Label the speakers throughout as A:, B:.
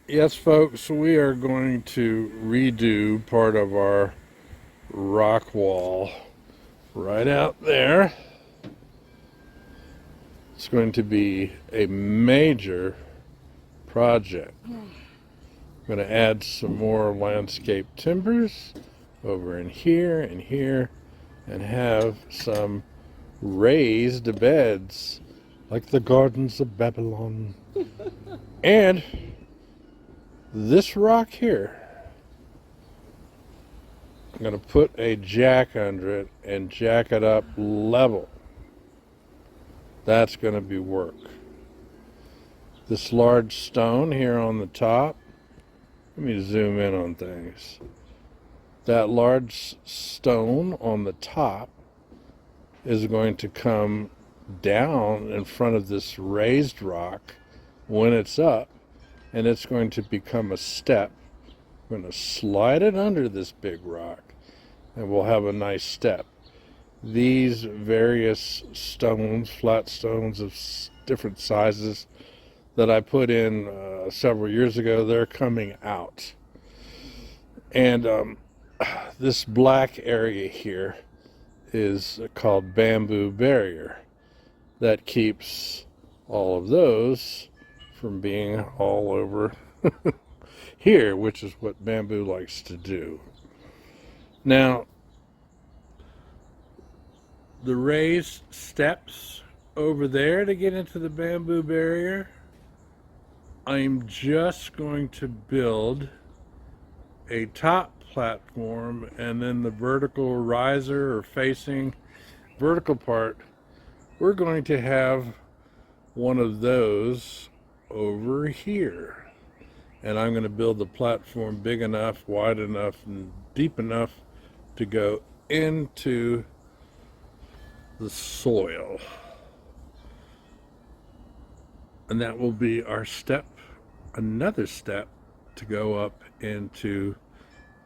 A: Yes, folks, we are going to redo part of our rock wall right out there. It's going to be a major project. I'm going to add some more landscape timbers over in here and here and have some raised beds like the gardens of Babylon. And this rock here, I'm going to put a jack under it and jack it up level. That's going to be work. This large stone here on the top, let me zoom in on things. That large stone on the top is going to come down in front of this raised rock when it's up, and it's going to become a step. I'm going to slide it under this big rock, and we'll have a nice step. These various stones, flat stones of different sizes that I put in several years ago, they're coming out. And this black area here is called bamboo barrier. That keeps all of those from being all over here, which is what bamboo likes to do. Now, the raised steps over there to get into the bamboo barrier, I'm just going to build a top platform, and then the vertical riser or facing vertical part, we're going to have one of those over here. And I'm going to build the platform big enough, wide enough, and deep enough to go into the soil. And that will be our step, another step to go up into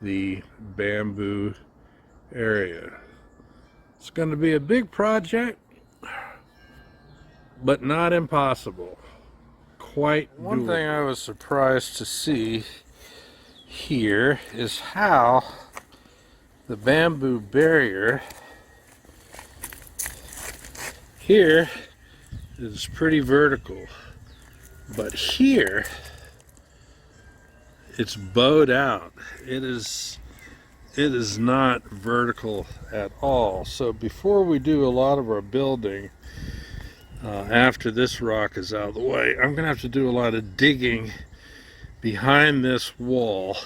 A: the bamboo area. It's going to be a big project, but not impossible. Quite doable. One thing I was surprised to see here is how the bamboo barrier here is pretty vertical, but here it's bowed out. It is not vertical at all. So before we do a lot of our building, after this rock is out of the way, I'm gonna have to do a lot of digging behind this wall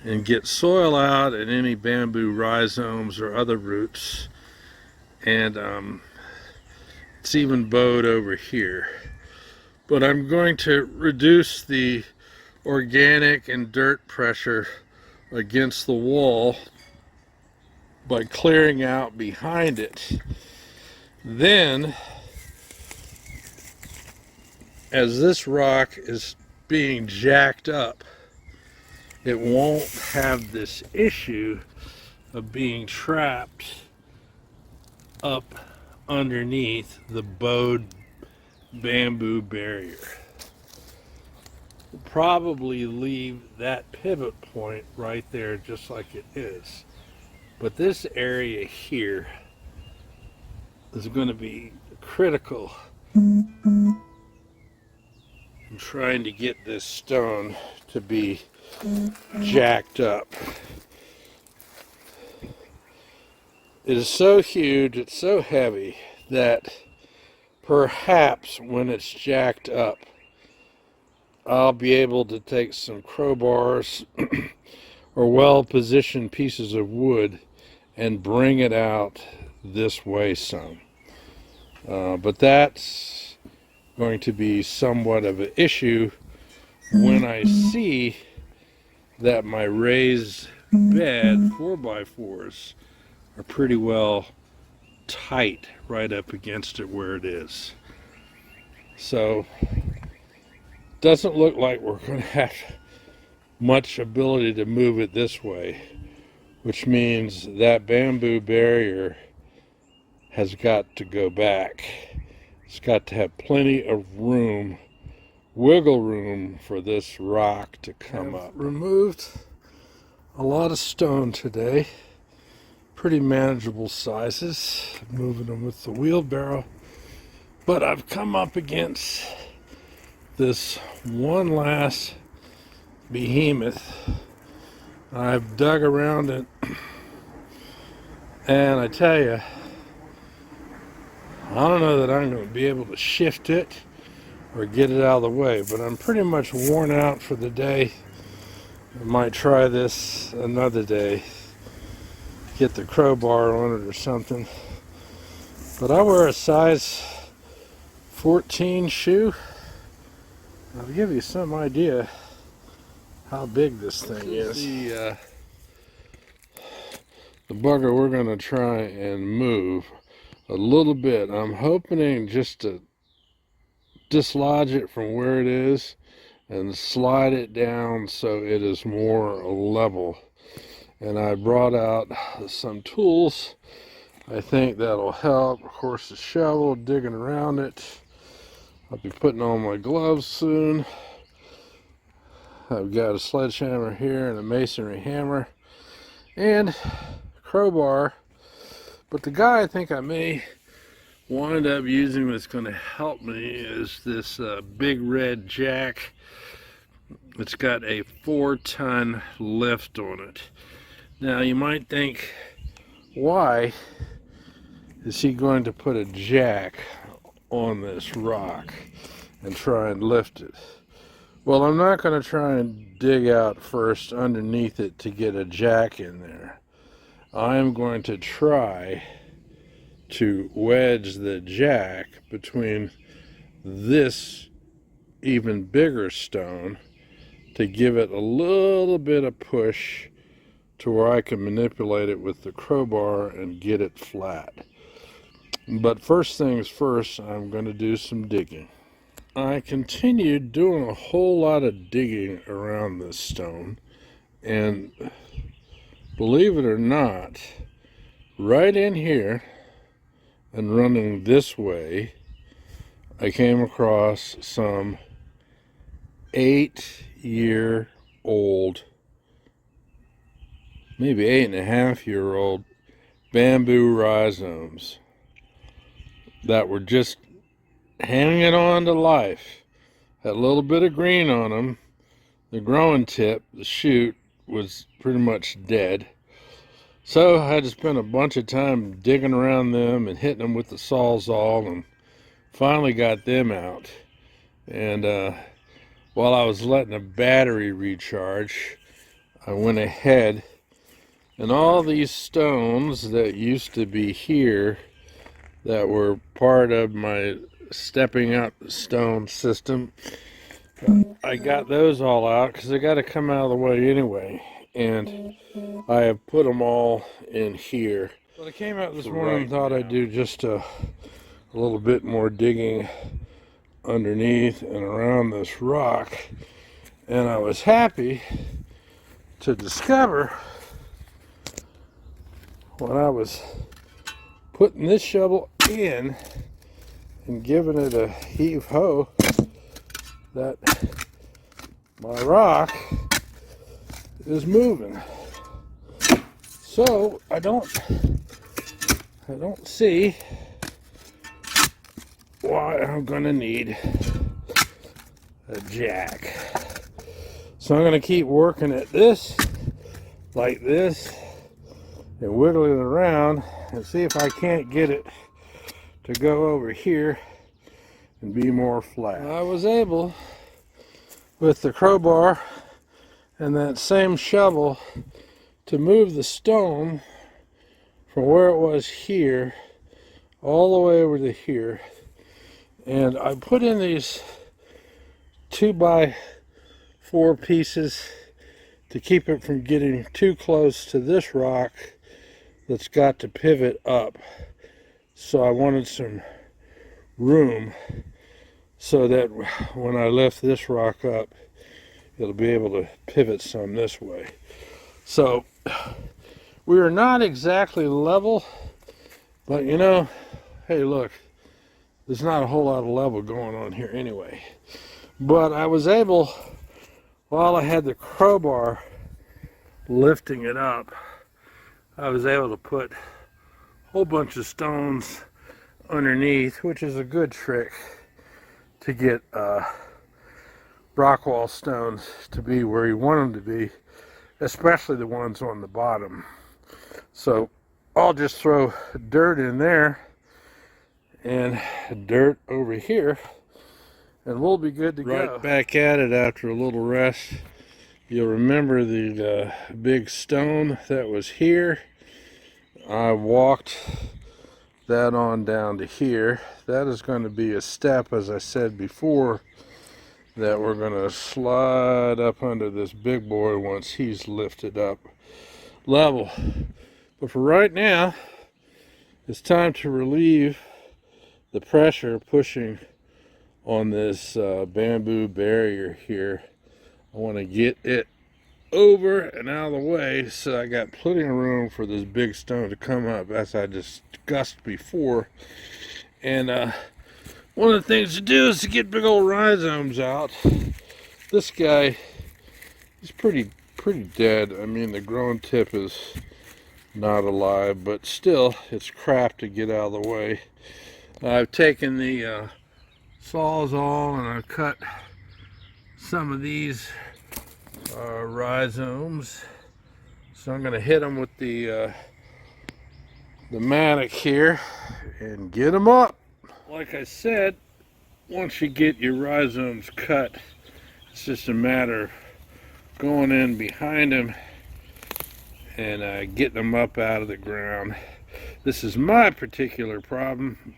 A: and get soil out and any bamboo rhizomes or other roots. And it's even bowed over here. But I'm going to reduce the organic and dirt pressure against the wall by clearing out behind it. Then, as this rock is being jacked up, it won't have this issue of being trapped up underneath the bowed bamboo barrier. We'll probably leave that pivot point right there just like it is. But this area here is going to be critical in trying to get this stone to be jacked up. It is so huge, it's so heavy that perhaps when it's jacked up, I'll be able to take some crowbars or well-positioned pieces of wood and bring it out this way some. But that's going to be somewhat of an issue when I see that my raised bed 4x4s are pretty well tight right up against it where it is. So doesn't look like we're going to have much ability to move it this way, which means that bamboo barrier has got to go back. It's got to have plenty of room wiggle room for this rock to come up. Removed a lot of stone today, pretty manageable sizes, moving them with the wheelbarrow, but I've come up against this one last behemoth. I've dug around it, and I tell you, I don't know that I'm going to be able to shift it or get it out of the way, but I'm pretty much worn out for the day. I might try this another day, get the crowbar on it or something. But I wear a size 14 shoe. I'll give you some idea how big this thing is. The bugger we're going to try and move a little bit. I'm hoping just to dislodge it from where it is and slide it down so it is more level. And I brought out some tools. I think that'll help. Of course, the shovel, digging around it. I'll be putting on my gloves soon. I've got a sledgehammer here and a masonry hammer and crowbar, but the guy I think I may wind up using that's going to help me is this big red jack. It's got a 4-ton lift on it. Now you might think, why is he going to put a jack on this rock and try and lift it? Well, I'm not going to try and dig out first underneath it to get a jack in there. I'm going to try to wedge the jack between this even bigger stone to give it a little bit of push to where I can manipulate it with the crowbar and get it flat. But first things first, I'm going to do some digging. I continued doing a whole lot of digging around this stone, and believe it or not, right in here and running this way, I came across some 8-year-old, maybe 8.5-year-old bamboo rhizomes that were just hanging on to life. Had a little bit of green on them. The growing tip, the shoot, was pretty much dead. So I had to spend a bunch of time digging around them and hitting them with the Sawzall, and finally got them out. And while I was letting the battery recharge, I went ahead, and all these stones that used to be here that were part of my stepping out the stone system, I got those all out because they got to come out of the way anyway, and I have put them all in here. But I came out this morning and thought I'd do just a little bit more digging underneath and around this rock, and I was happy to discover when I was putting this shovel in and giving it a heave-ho that my rock is moving. So I don't see why I'm gonna need a jack. So I'm gonna keep working at this like this and wiggling it around and see if I can't get it to go over here and be more flat. I was able, with the crowbar and that same shovel, to move the stone from where it was here all the way over to here. And I put in these 2x4 pieces to keep it from getting too close to this rock that's got to pivot up. So I wanted some room so that when I lift this rock up, it'll be able to pivot some this way. So we are not exactly level, but you know, hey look, there's not a whole lot of level going on here anyway. But I was able, while I had the crowbar lifting it up, I was able to put a whole bunch of stones underneath, which is a good trick to get rock wall stones to be where you want them to be, especially the ones on the bottom. So I'll just throw dirt in there and dirt over here, and we'll be good to go. Right back at it after a little rest. You'll remember the big stone that was here. I walked that on down to here. That is going to be a step, as I said before, that we're going to slide up under this big boy once he's lifted up level. But for right now, it's time to relieve the pressure pushing on this bamboo barrier here. I want to get it over and out of the way so I got plenty of room for this big stone to come up, as I discussed before. And one of the things to do is to get big old rhizomes out. This guy is pretty dead. I mean, the growing tip is not alive, but still it's crap to get out of the way. I've taken the Sawzall and I've cut some of these rhizomes, so I'm going to hit them with the mattock here and get them up. Like I said, once you get your rhizomes cut, it's just a matter of going in behind them and getting them up out of the ground. This is my particular problem,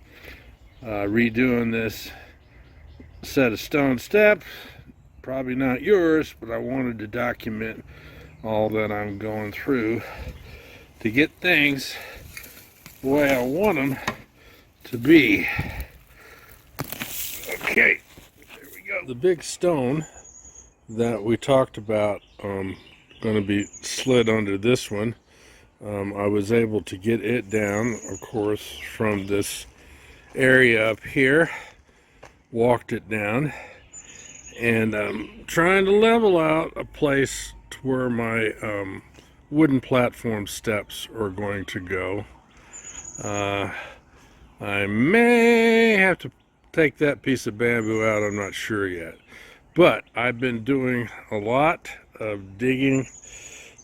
A: redoing this set of stone steps. Probably not yours, but I wanted to document all that I'm going through to get things the way I want them to be. Okay, there we go. The big stone that we talked about going to be slid under this one. I was able to get it down, of course, from this area up here. Walked it down, and I'm trying to level out a place to where my wooden platform steps are going to go. I may have to take that piece of bamboo out, I'm not sure yet. But I've been doing a lot of digging,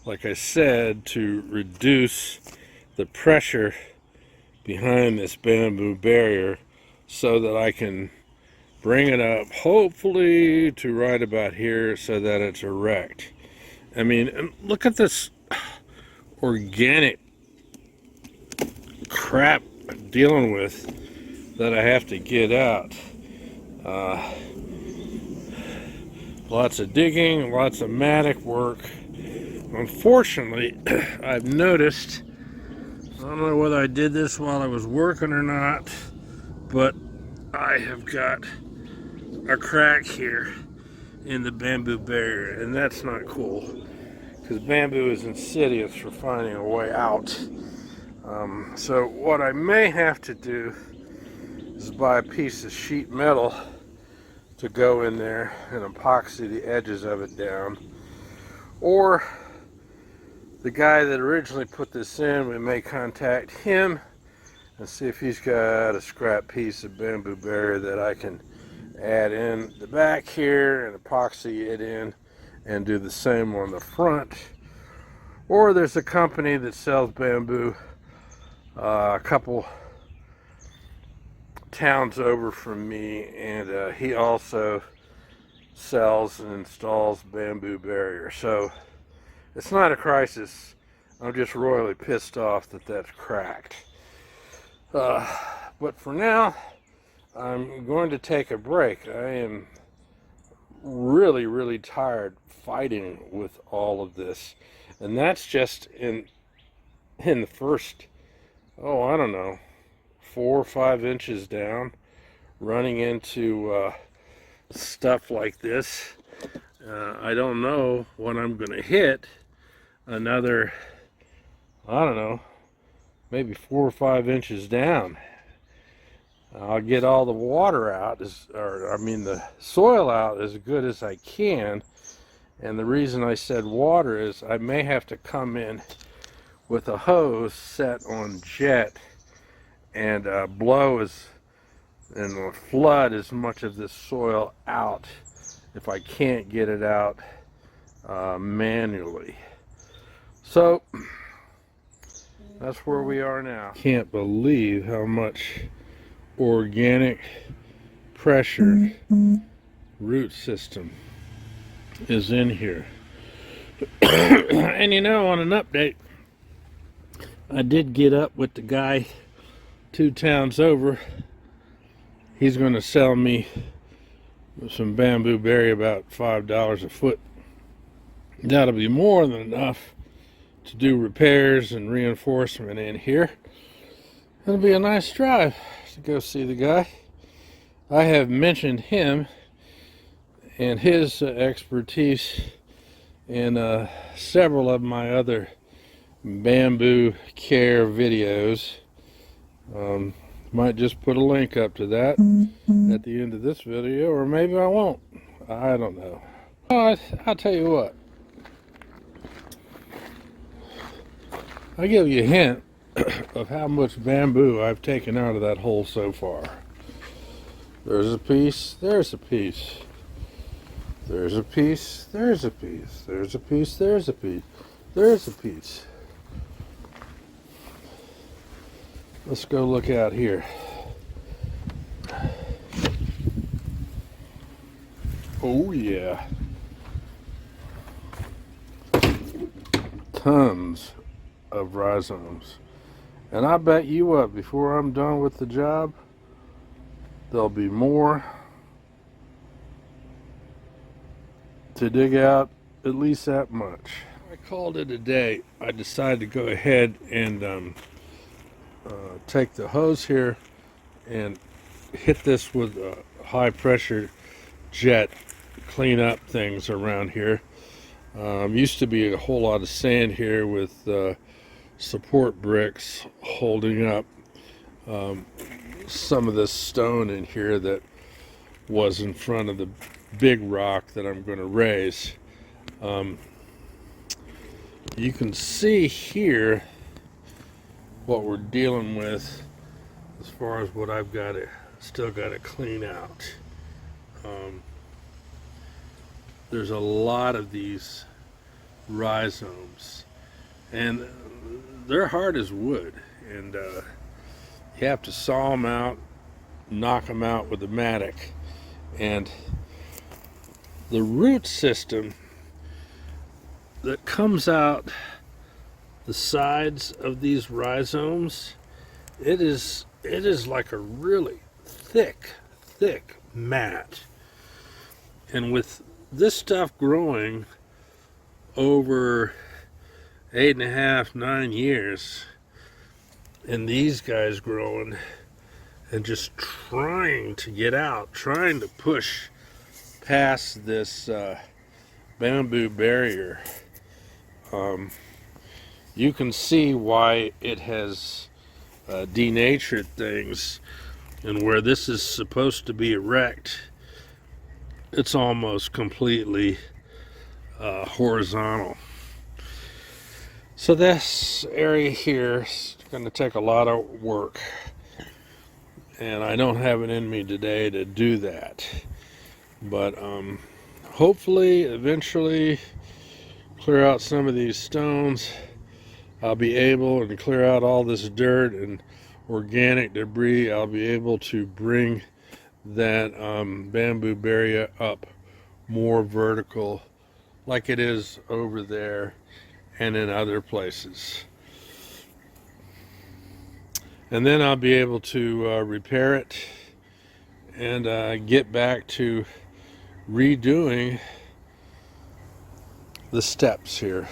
A: like I said, to reduce the pressure behind this bamboo barrier so that I can bring it up, hopefully to right about here so that it's erect. I mean, look at this organic crap I'm dealing with that I have to get out. Lots of digging, lots of mattock work. Unfortunately, I've noticed, I don't know whether I did this while I was working or not, but I have got a crack here in the bamboo barrier, and that's not cool because bamboo is insidious for finding a way out. So what I may have to do is buy a piece of sheet metal to go in there and epoxy the edges of it down, or the guy that originally put this in, we may contact him and see if he's got a scrap piece of bamboo barrier that I can add in the back here and epoxy it in and do the same on the front. Or there's a company that sells bamboo a couple towns over from me, and he also sells and installs bamboo barrier. So it's not a crisis. I'm just royally pissed off that that's cracked. But for now, I'm going to take a break. I am really tired fighting with all of this, and that's just in the first, I don't know, 4 or 5 inches down, running into stuff like this. I don't know what I'm going to hit. Another, I don't know, maybe 4 or 5 inches down. I'll get all the water out, the soil out as good as I can. And the reason I said water is I may have to come in with a hose set on jet and and flood as much of this soil out if I can't get it out manually. So that's where we are now. Can't believe how much organic pressure root system is in here. And on an update, I did get up with the guy 2 towns over. He's going to sell me some bamboo berry about $5 a foot. That'll be more than enough to do repairs and reinforcement in here. It'll be a nice drive to go see the guy. I have mentioned him and his expertise in several of my other bamboo care videos. Might just put a link up to that at the end of this video, or maybe I won't. I don't know. I'll tell you what. I'll give you a hint of how much bamboo I've taken out of that hole so far. There's a piece, there's a piece. There's a piece, there's a piece. There's a piece, there's a piece. There's a piece. Let's go look out here. Oh yeah. Tons of rhizomes. And I bet you what, before I'm done with the job, there'll be more to dig out, at least that much. I called it a day. I decided to go ahead and take the hose here and hit this with a high pressure jet, clean up things around here. Used to be a whole lot of sand here with support bricks holding up some of this stone in here that was in front of the big rock that I'm going to raise. You can see here what we're dealing with as far as what I've got to still got to clean out. There's a lot of these rhizomes, and they're hard as wood, and you have to saw them out, knock them out with a mattock. And the root system that comes out the sides of these rhizomes, it is like a really thick mat. And with this stuff growing over 8.5, 9 years, and these guys growing and just trying to get out, trying to push past this bamboo barrier, you can see why it has denatured things, and where this is supposed to be erect, it's almost completely horizontal. So this area here is going to take a lot of work, and I don't have it in me today to do that, but hopefully eventually clear out some of these stones. I'll be able to clear out all this dirt and organic debris. I'll be able to bring that bamboo barrier up more vertical like it is over there and in other places. And then I'll be able to repair it and get back to redoing the steps here.